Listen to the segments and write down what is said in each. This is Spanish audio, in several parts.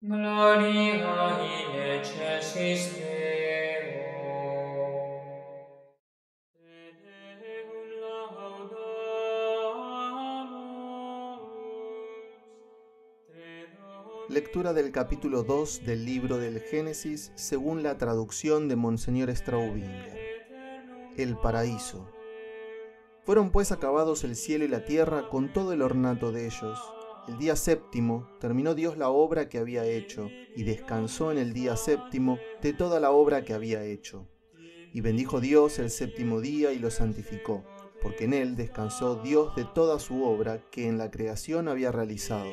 Gloria in excelsis Deo. Te Deum laudamus. Lectura del capítulo 2 del libro del Génesis según la traducción de Monseñor Straubinger. El paraíso. Fueron pues acabados el cielo y la tierra con todo el ornato de ellos. El día séptimo terminó Dios la obra que había hecho, y descansó en el día séptimo de toda la obra que había hecho. Y bendijo Dios el séptimo día y lo santificó, porque en él descansó Dios de toda su obra que en la creación había realizado.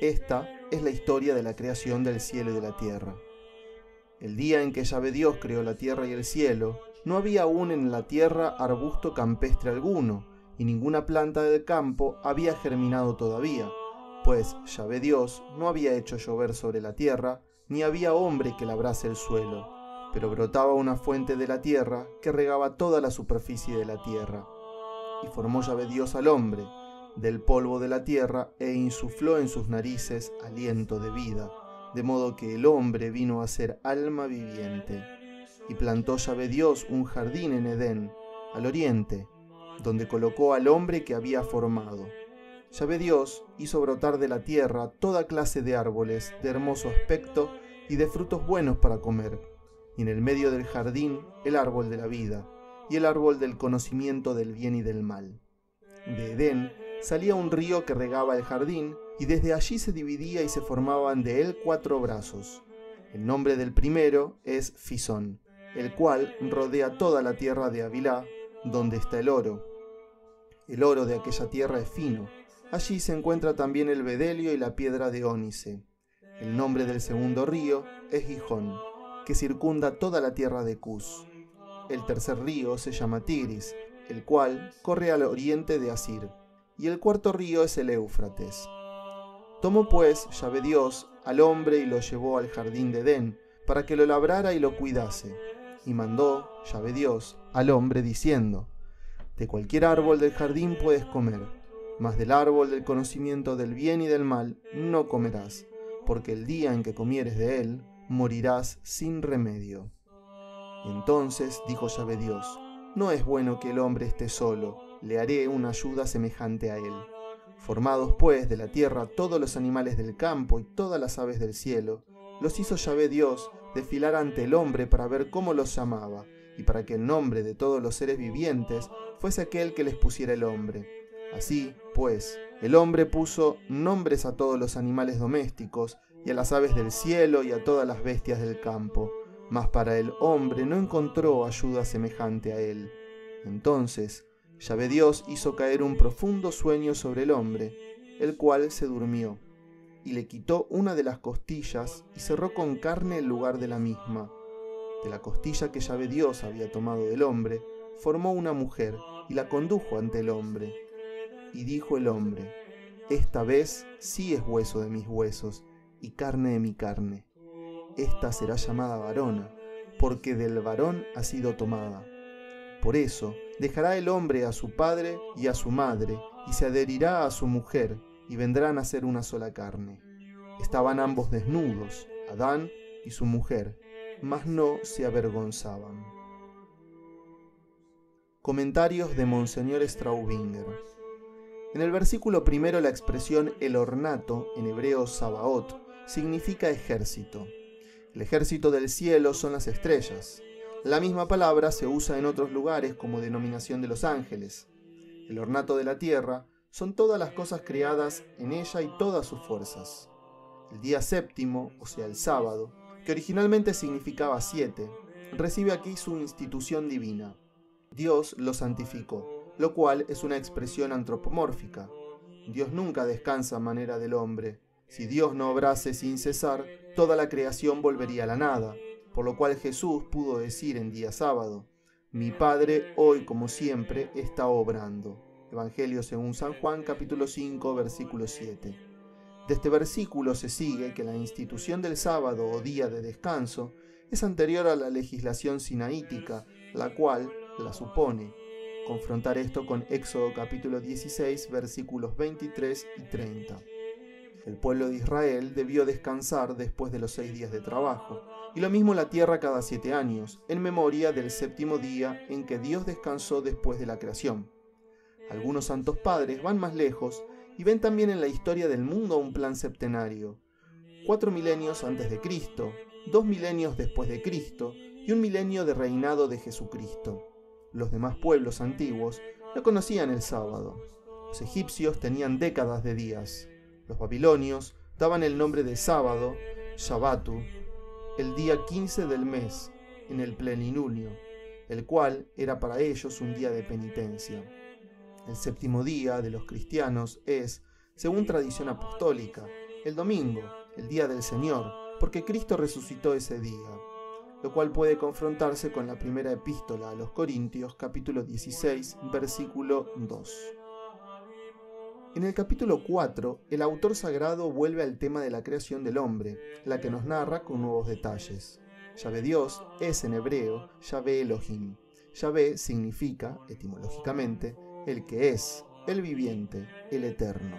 Esta es la historia de la creación del cielo y de la tierra. El día en que Yahvé Dios creó la tierra y el cielo, no había aún en la tierra arbusto campestre alguno, y ninguna planta del campo había germinado todavía, pues Yahvé Dios no había hecho llover sobre la tierra, ni había hombre que labrase el suelo, pero brotaba una fuente de la tierra que regaba toda la superficie de la tierra. Y formó Yahvé Dios al hombre del polvo de la tierra e insufló en sus narices aliento de vida, de modo que el hombre vino a ser alma viviente. Y plantó Yahvé Dios un jardín en Edén, al oriente, donde colocó al hombre que había formado. Yahvé Dios hizo brotar de la tierra toda clase de árboles de hermoso aspecto y de frutos buenos para comer, y en el medio del jardín el árbol de la vida, y el árbol del conocimiento del bien y del mal. De Edén salía un río que regaba el jardín, y desde allí se dividía y se formaban de él 4 brazos. El nombre del primero es Fisón, el cual rodea toda la tierra de Havilá, donde está el oro. El oro de aquella tierra es fino. Allí se encuentra también el bedelio y la piedra de ónice. El nombre del segundo río es Gijón, que circunda toda la tierra de Cus. El tercer río se llama Tigris, el cual corre al oriente de Asir, y el cuarto río es el Éufrates. Tomó pues Yahvé Dios al hombre y lo llevó al jardín de Edén, para que lo labrara y lo cuidase. Y mandó Yahvé Dios al hombre diciendo: de cualquier árbol del jardín puedes comer, mas del árbol del conocimiento del bien y del mal no comerás, porque el día en que comieres de él, morirás sin remedio. Y entonces dijo Yahvé Dios: no es bueno que el hombre esté solo, le haré una ayuda semejante a él. Formados pues de la tierra todos los animales del campo y todas las aves del cielo, los hizo Yahvé Dios desfilar ante el hombre para ver cómo los llamaba, y para que el nombre de todos los seres vivientes fuese aquel que les pusiera el hombre. Así, pues, el hombre puso nombres a todos los animales domésticos, y a las aves del cielo y a todas las bestias del campo, mas para el hombre no encontró ayuda semejante a él. Entonces Yahvé Dios hizo caer un profundo sueño sobre el hombre, el cual se durmió, y le quitó una de las costillas y cerró con carne el lugar de la misma. De la costilla que Yahvé Dios había tomado del hombre, formó una mujer y la condujo ante el hombre. Y dijo el hombre: esta vez sí es hueso de mis huesos y carne de mi carne. Esta será llamada varona, porque del varón ha sido tomada. Por eso dejará el hombre a su padre y a su madre, y se adherirá a su mujer, y vendrán a ser una sola carne. Estaban ambos desnudos, Adán y su mujer, mas no se avergonzaban. Comentarios de Monseñor Straubinger. En el versículo primero la expresión el ornato, en hebreo Sabaot, significa ejército. El ejército del cielo son las estrellas. La misma palabra se usa en otros lugares como denominación de los ángeles. El ornato de la tierra son todas las cosas creadas en ella y todas sus fuerzas. El día séptimo, o sea el sábado, que originalmente significaba 7, recibe aquí su institución divina. Dios lo santificó, lo cual es una expresión antropomórfica. Dios nunca descansa a manera del hombre. Si Dios no obrase sin cesar, toda la creación volvería a la nada, por lo cual Jesús pudo decir en día sábado: mi Padre hoy como siempre está obrando. Evangelio según San Juan capítulo 5 versículo 7. De este versículo se sigue que la institución del sábado o día de descanso es anterior a la legislación sinaítica, la cual la supone. Confrontar esto con Éxodo capítulo 16 versículos 23 y 30. El pueblo de Israel debió descansar después de los 6 días de trabajo, y lo mismo la tierra cada 7 años, en memoria del séptimo día en que Dios descansó después de la creación. Algunos santos padres van más lejos y ven también en la historia del mundo un plan septenario. 4 milenios antes de Cristo, 2 milenios después de Cristo y 1 milenio de reinado de Jesucristo. Los demás pueblos antiguos no conocían el sábado. Los egipcios tenían décadas de días. Los babilonios daban el nombre de sábado, Shabbatu, el día 15 del mes, en el plenilunio, el cual era para ellos un día de penitencia. El séptimo día de los cristianos es, según tradición apostólica, el domingo, el día del Señor, porque Cristo resucitó ese día, lo cual puede confrontarse con la primera epístola a los Corintios, capítulo 16, versículo 2. En el capítulo 4, el autor sagrado vuelve al tema de la creación del hombre, la que nos narra con nuevos detalles. Yahvé Dios es en hebreo Yahvé Elohim. Yahvé significa, etimológicamente, el que es, el viviente, el eterno.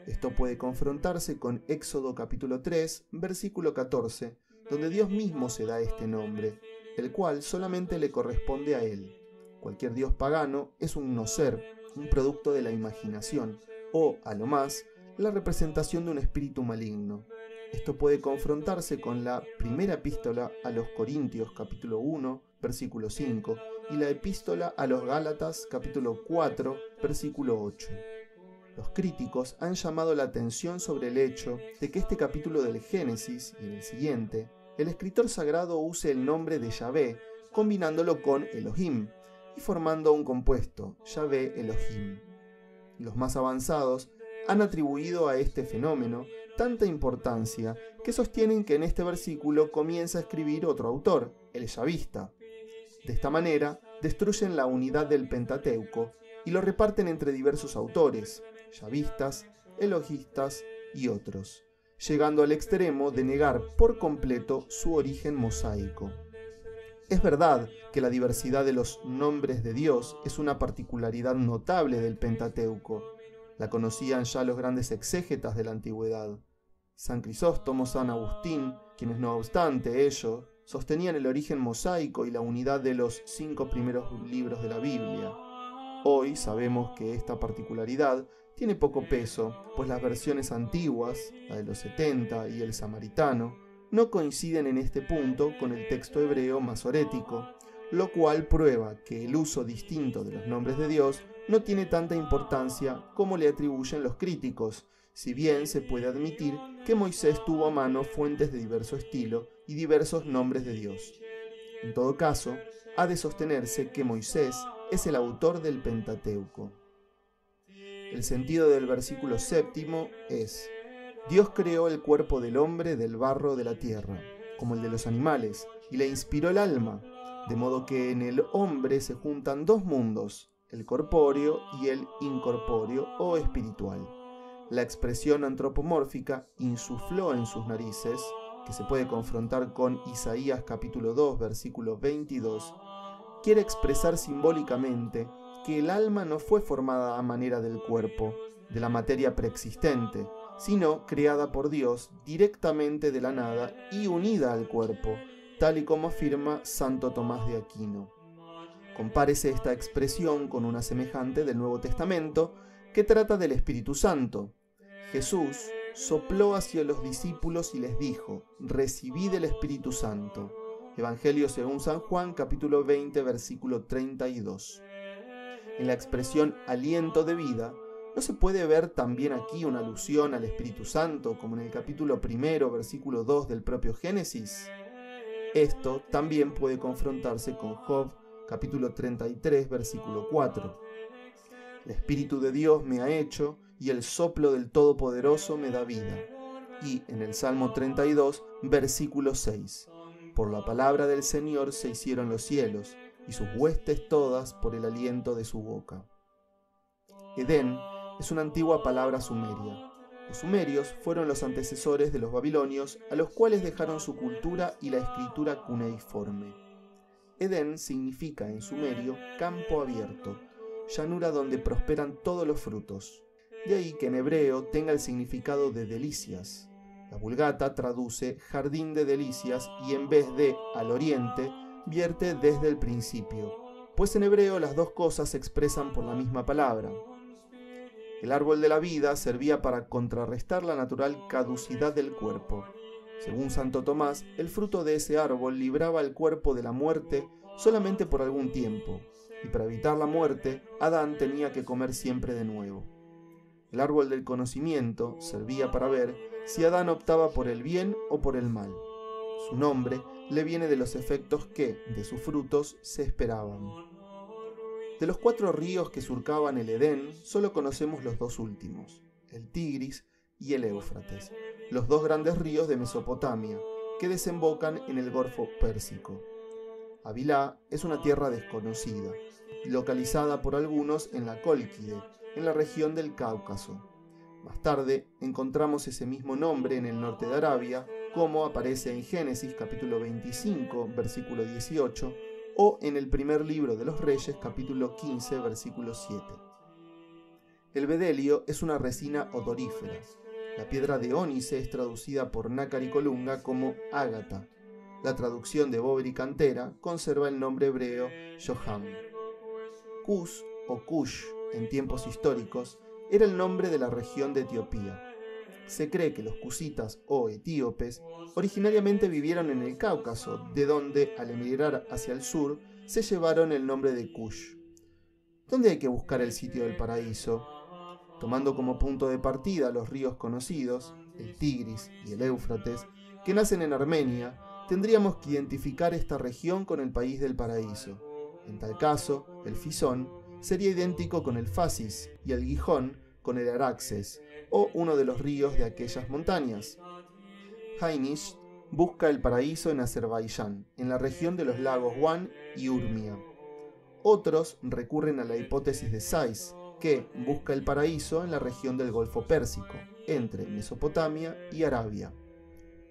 Esto puede confrontarse con Éxodo capítulo 3, versículo 14, donde Dios mismo se da este nombre, el cual solamente le corresponde a Él. Cualquier dios pagano es un no ser, un producto de la imaginación, o, a lo más, la representación de un espíritu maligno. Esto puede confrontarse con la primera epístola a los Corintios capítulo 1, versículo 5, y la epístola a los Gálatas capítulo 4, versículo 8. Los críticos han llamado la atención sobre el hecho de que este capítulo del Génesis y en el siguiente, el escritor sagrado use el nombre de Yahvé combinándolo con Elohim y formando un compuesto, Yahvé Elohim. Los más avanzados han atribuido a este fenómeno tanta importancia que sostienen que en este versículo comienza a escribir otro autor, el yavista. De esta manera, destruyen la unidad del Pentateuco y lo reparten entre diversos autores, yavistas, elogistas y otros, llegando al extremo de negar por completo su origen mosaico. Es verdad que la diversidad de los nombres de Dios es una particularidad notable del Pentateuco. La conocían ya los grandes exégetas de la antigüedad. San Crisóstomo, San Agustín, quienes no obstante ello, sostenían el origen mosaico y la unidad de los 5 primeros libros de la Biblia. Hoy sabemos que esta particularidad tiene poco peso, pues las versiones antiguas, la de los 70 y el samaritano, no coinciden en este punto con el texto hebreo masorético, lo cual prueba que el uso distinto de los nombres de Dios no tiene tanta importancia como le atribuyen los críticos, si bien se puede admitir que Moisés tuvo a mano fuentes de diverso estilo y diversos nombres de Dios. En todo caso, ha de sostenerse que Moisés es el autor del Pentateuco. El sentido del versículo 7 es: Dios creó el cuerpo del hombre del barro de la tierra, como el de los animales, y le inspiró el alma, de modo que en el hombre se juntan 2 mundos, el corpóreo y el incorpóreo o espiritual. La expresión antropomórfica insufló en sus narices, que se puede confrontar con Isaías capítulo 2, versículo 22, quiere expresar simbólicamente que el alma no fue formada a manera del cuerpo, de la materia preexistente, sino creada por Dios directamente de la nada y unida al cuerpo, tal y como afirma Santo Tomás de Aquino. Compárese esta expresión con una semejante del Nuevo Testamento que trata del Espíritu Santo. Jesús sopló hacia los discípulos y les dijo: recibid el Espíritu Santo. Evangelio según San Juan, capítulo 20, versículo 32. En la expresión aliento de vida, ¿no se puede ver también aquí una alusión al Espíritu Santo, como en el capítulo 1, versículo 2 del propio Génesis? Esto también puede confrontarse con Job, capítulo 33, versículo 4. El Espíritu de Dios me ha hecho, y el soplo del Todopoderoso me da vida. Y en el Salmo 32, versículo 6. Por la palabra del Señor se hicieron los cielos, y sus huestes todas por el aliento de su boca. Edén es una antigua palabra sumeria. Los sumerios fueron los antecesores de los babilonios, a los cuales dejaron su cultura y la escritura cuneiforme. Edén significa en sumerio campo abierto, llanura donde prosperan todos los frutos. de ahí que en hebreo tenga el significado de delicias. La Vulgata traduce jardín de delicias y en vez de al oriente, vierte desde el principio, pues en hebreo las dos cosas se expresan por la misma palabra. El árbol de la vida servía para contrarrestar la natural caducidad del cuerpo. Según Santo Tomás, el fruto de ese árbol libraba al cuerpo de la muerte solamente por algún tiempo, y para evitar la muerte, Adán tenía que comer siempre de nuevo. El árbol del conocimiento servía para ver si Adán optaba por el bien o por el mal. Su nombre le viene de los efectos que, de sus frutos, se esperaban. De los 4 ríos que surcaban el Edén, solo conocemos los 2 últimos, el Tigris y el Éufrates, los 2 grandes ríos de Mesopotamia, que desembocan en el Golfo Pérsico. Havilá es una tierra desconocida, localizada por algunos en la Cólquide, en la región del Cáucaso. Más tarde encontramos ese mismo nombre en el norte de Arabia, como aparece en Génesis capítulo 25, versículo 18, o en el primer libro de los Reyes capítulo 15, versículo 7. El bedelio es una resina odorífera. La piedra de ónice es traducida por Nácar y Colunga como ágata. La traducción de Bover y Cantera conserva el nombre hebreo Shoham. Cus o Cush, en tiempos históricos, era el nombre de la región de Etiopía. Se cree que los cusitas o etíopes originariamente vivieron en el Cáucaso, de donde, al emigrar hacia el sur, se llevaron el nombre de Kush. ¿Dónde hay que buscar el sitio del paraíso? Tomando como punto de partida los ríos conocidos, el Tigris y el Éufrates, que nacen en Armenia, tendríamos que identificar esta región con el país del paraíso. En tal caso, el Fisón sería idéntico con el Fasis y el Gijón con el Araxes, o uno de los ríos de aquellas montañas. Hainish busca el paraíso en Azerbaiyán, en la región de los lagos Van y Urmia. Otros recurren a la hipótesis de Sais, que busca el paraíso en la región del Golfo Pérsico, entre Mesopotamia y Arabia.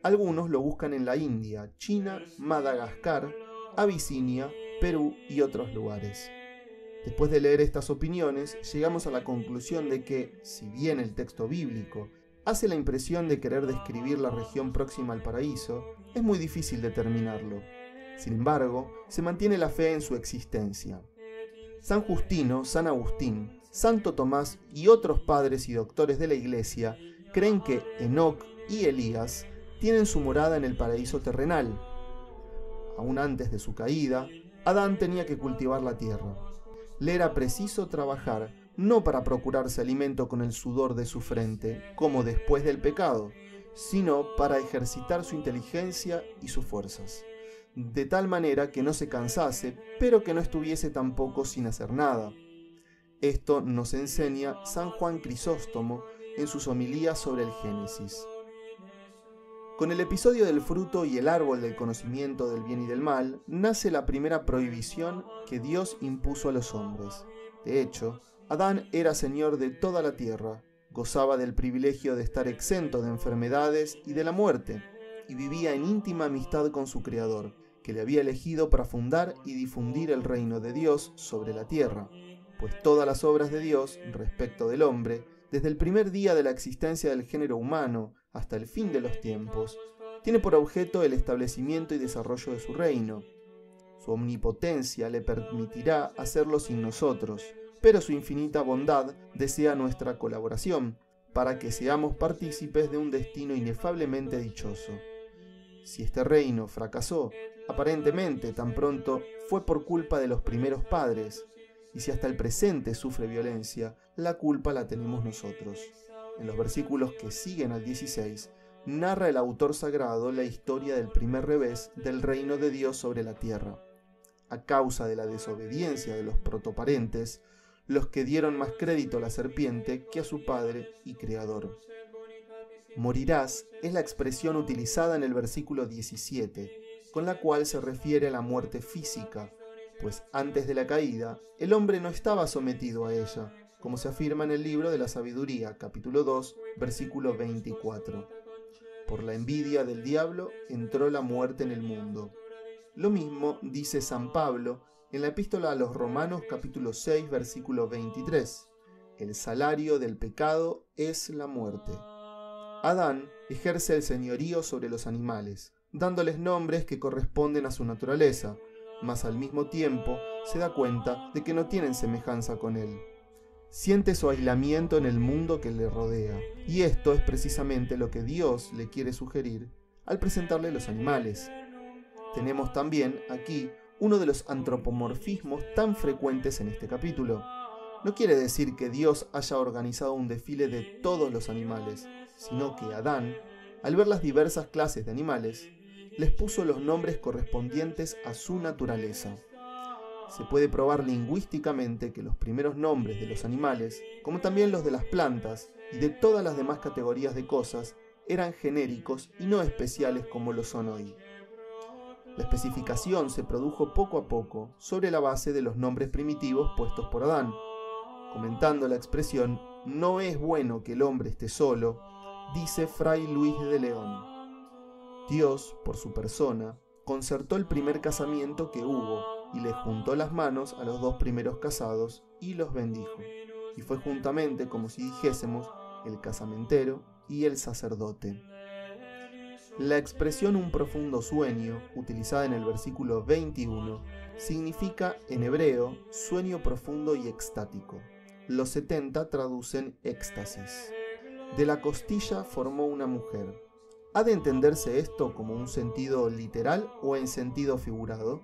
Algunos lo buscan en la India, China, Madagascar, Abisinia, Perú y otros lugares. Después de leer estas opiniones, llegamos a la conclusión de que, si bien el texto bíblico hace la impresión de querer describir la región próxima al paraíso, es muy difícil determinarlo. Sin embargo, se mantiene la fe en su existencia. San Justino, San Agustín, Santo Tomás y otros padres y doctores de la Iglesia creen que Enoc y Elías tienen su morada en el paraíso terrenal. Aún antes de su caída, Adán tenía que cultivar la tierra. Le era preciso trabajar, no para procurarse alimento con el sudor de su frente, como después del pecado, sino para ejercitar su inteligencia y sus fuerzas, de tal manera que no se cansase, pero que no estuviese tampoco sin hacer nada. Esto nos enseña San Juan Crisóstomo en sus homilías sobre el Génesis. Con el episodio del fruto y el árbol del conocimiento del bien y del mal, nace la primera prohibición que Dios impuso a los hombres. De hecho, Adán era señor de toda la tierra, gozaba del privilegio de estar exento de enfermedades y de la muerte, y vivía en íntima amistad con su Creador, que le había elegido para fundar y difundir el reino de Dios sobre la tierra, pues todas las obras de Dios respecto del hombre, desde el primer día de la existencia del género humano hasta el fin de los tiempos, tiene por objeto el establecimiento y desarrollo de su reino. Su omnipotencia le permitirá hacerlo sin nosotros, pero su infinita bondad desea nuestra colaboración, para que seamos partícipes de un destino inefablemente dichoso. Si este reino fracasó, aparentemente tan pronto fue por culpa de los primeros padres, y si hasta el presente sufre violencia, la culpa la tenemos nosotros. En los versículos que siguen al 16, narra el autor sagrado la historia del primer revés del reino de Dios sobre la tierra. A causa de la desobediencia de los protoparentes, los que dieron más crédito a la serpiente que a su padre y creador. Morirás es la expresión utilizada en el versículo 17, con la cual se refiere a la muerte física, pues antes de la caída, el hombre no estaba sometido a ella, como se afirma en el libro de la Sabiduría, capítulo 2, versículo 24. Por la envidia del diablo entró la muerte en el mundo. Lo mismo dice San Pablo en la epístola a los Romanos, capítulo 6, versículo 23. el salario del pecado es la muerte. Adán ejerce el señorío sobre los animales, dándoles nombres que corresponden a su naturaleza, mas al mismo tiempo se da cuenta de que no tienen semejanza con él. Siente su aislamiento en el mundo que le rodea, y esto es precisamente lo que Dios le quiere sugerir al presentarle los animales. Tenemos también aquí uno de los antropomorfismos tan frecuentes en este capítulo. No quiere decir que Dios haya organizado un desfile de todos los animales, sino que Adán, al ver las diversas clases de animales, les puso los nombres correspondientes a su naturaleza. Se puede probar lingüísticamente que los primeros nombres de los animales, como también los de las plantas y de todas las demás categorías de cosas, eran genéricos y no especiales como lo son hoy. La especificación se produjo poco a poco sobre la base de los nombres primitivos puestos por Adán. Comentando la expresión "no es bueno que el hombre esté solo", dice Fray Luis de León: Dios, por su persona, concertó el primer casamiento que hubo y le juntó las manos a los dos primeros casados y los bendijo. Y fue juntamente, como si dijésemos, el casamentero y el sacerdote. La expresión "un profundo sueño", utilizada en el versículo 21, significa en hebreo sueño profundo y extático. Los 70 traducen éxtasis. De la costilla formó una mujer. ¿Ha de entenderse esto como un sentido literal o en sentido figurado?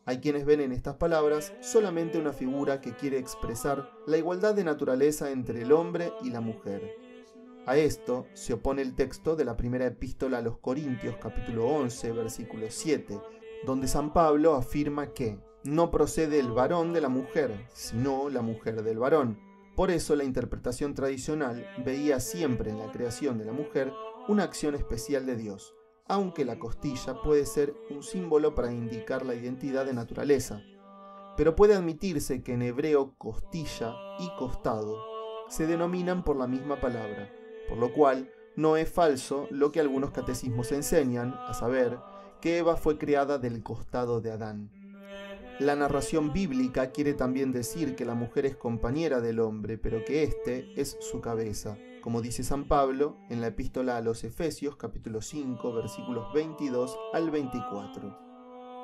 Hay quienes ven en estas palabras solamente una figura que quiere expresar la igualdad de naturaleza entre el hombre y la mujer. A esto se opone el texto de la primera epístola a los Corintios, capítulo 11, versículo 7, donde San Pablo afirma que no procede el varón de la mujer, sino la mujer del varón. Por eso la interpretación tradicional veía siempre en la creación de la mujer una acción especial de Dios, aunque la costilla puede ser un símbolo para indicar la identidad de naturaleza. Pero puede admitirse que en hebreo costilla y costado se denominan por la misma palabra, por lo cual no es falso lo que algunos catecismos enseñan, a saber, que Eva fue creada del costado de Adán. La narración bíblica quiere también decir que la mujer es compañera del hombre, pero que éste es su cabeza, como dice San Pablo en la epístola a los Efesios, capítulo 5, versículos 22 al 24.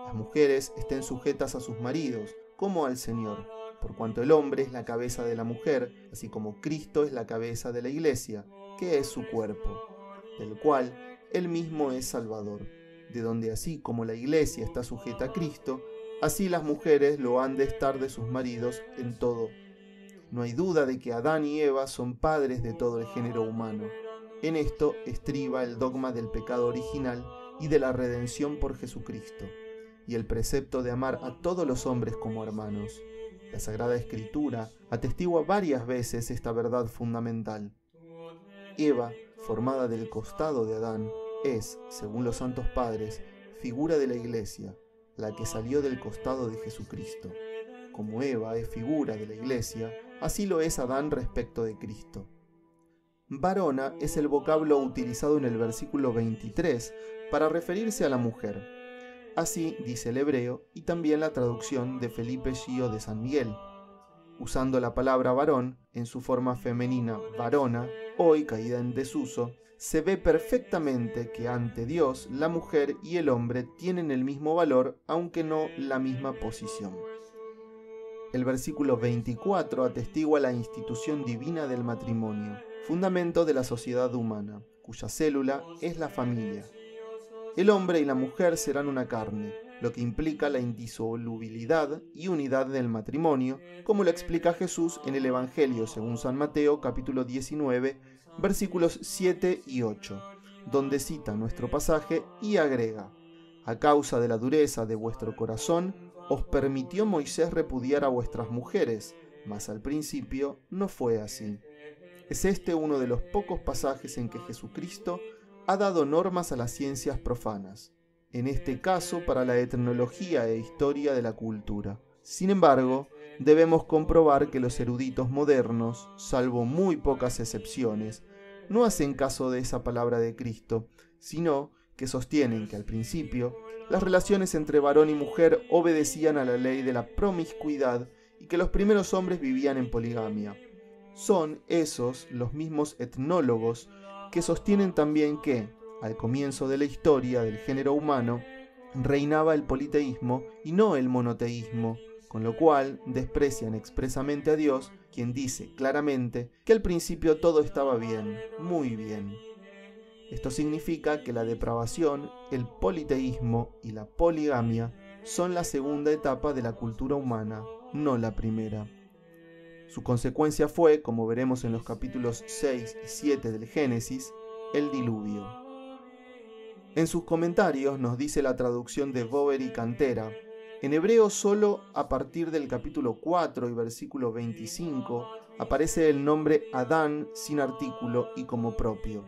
Las mujeres estén sujetas a sus maridos, como al Señor, por cuanto el hombre es la cabeza de la mujer, así como Cristo es la cabeza de la Iglesia, que es su cuerpo, del cual él mismo es Salvador, de donde así como la Iglesia está sujeta a Cristo, así las mujeres lo han de estar de sus maridos en todo. No hay duda de que Adán y Eva son padres de todo el género humano. En esto estriba el dogma del pecado original y de la redención por Jesucristo, y el precepto de amar a todos los hombres como hermanos. La Sagrada Escritura atestigua varias veces esta verdad fundamental. Eva, formada del costado de Adán, es, según los santos padres, figura de la Iglesia, la que salió del costado de Jesucristo. Como Eva es figura de la Iglesia, así lo es Adán respecto de Cristo. Varona es el vocablo utilizado en el versículo 23 para referirse a la mujer. Así dice el hebreo y también la traducción de Felipe Gio de San Miguel. Usando la palabra varón en su forma femenina varona, hoy caída en desuso, se ve perfectamente que ante Dios la mujer y el hombre tienen el mismo valor, aunque no la misma posición. El versículo 24 atestigua la institución divina del matrimonio, fundamento de la sociedad humana, cuya célula es la familia. El hombre y la mujer serán una carne, lo que implica la indisolubilidad y unidad del matrimonio, como lo explica Jesús en el Evangelio según San Mateo, capítulo 19, versículos 7 y 8, donde cita nuestro pasaje y agrega: a causa de la dureza de vuestro corazón, os permitió Moisés repudiar a vuestras mujeres, mas al principio no fue así. Es este uno de los pocos pasajes en que Jesucristo ha dado normas a las ciencias profanas, en este caso para la etnología e historia de la cultura. Sin embargo, debemos comprobar que los eruditos modernos, salvo muy pocas excepciones, no hacen caso de esa palabra de Cristo, sino que sostienen que al principio las relaciones entre varón y mujer obedecían a la ley de la promiscuidad y que los primeros hombres vivían en poligamia. Son esos los mismos etnólogos que sostienen también que, al comienzo de la historia del género humano, reinaba el politeísmo y no el monoteísmo, con lo cual desprecian expresamente a Dios, quien dice claramente que al principio todo estaba bien, muy bien. Esto significa que la depravación, el politeísmo y la poligamia son la segunda etapa de la cultura humana, no la primera. Su consecuencia fue, como veremos en los capítulos 6 y 7 del Génesis, el diluvio. En sus comentarios nos dice la traducción de Bover y Cantera: en hebreo solo a partir del capítulo 4 y versículo 25 aparece el nombre Adán sin artículo y como propio,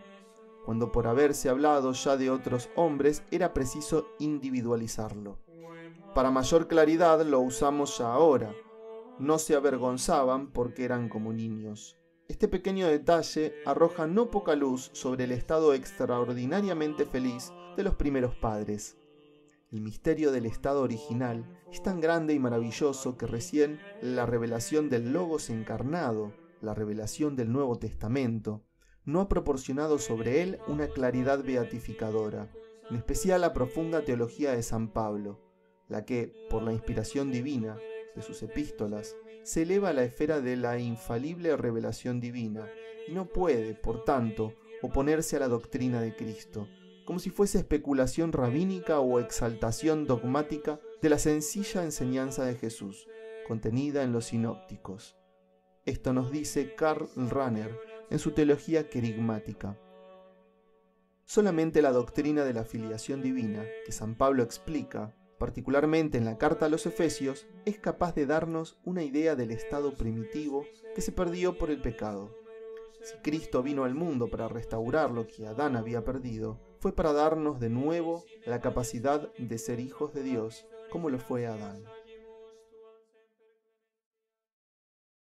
cuando por haberse hablado ya de otros hombres era preciso individualizarlo. Para mayor claridad lo usamos ya ahora. No se avergonzaban porque eran como niños. Este pequeño detalle arroja no poca luz sobre el estado extraordinariamente feliz de los primeros padres. El misterio del estado original es tan grande y maravilloso que recién la revelación del Logos encarnado, la revelación del Nuevo Testamento, no ha proporcionado sobre él una claridad beatificadora, en especial la profunda teología de San Pablo, la que, por la inspiración divina de sus epístolas, se eleva a la esfera de la infalible revelación divina y no puede, por tanto, oponerse a la doctrina de Cristo, como si fuese especulación rabínica o exaltación dogmática de la sencilla enseñanza de Jesús, contenida en los sinópticos. Esto nos dice Karl Rahner en su teología querigmática. Solamente la doctrina de la filiación divina, que San Pablo explica, particularmente en la carta a los Efesios, es capaz de darnos una idea del estado primitivo que se perdió por el pecado. Si Cristo vino al mundo para restaurar lo que Adán había perdido, fue para darnos de nuevo la capacidad de ser hijos de Dios, como lo fue Adán.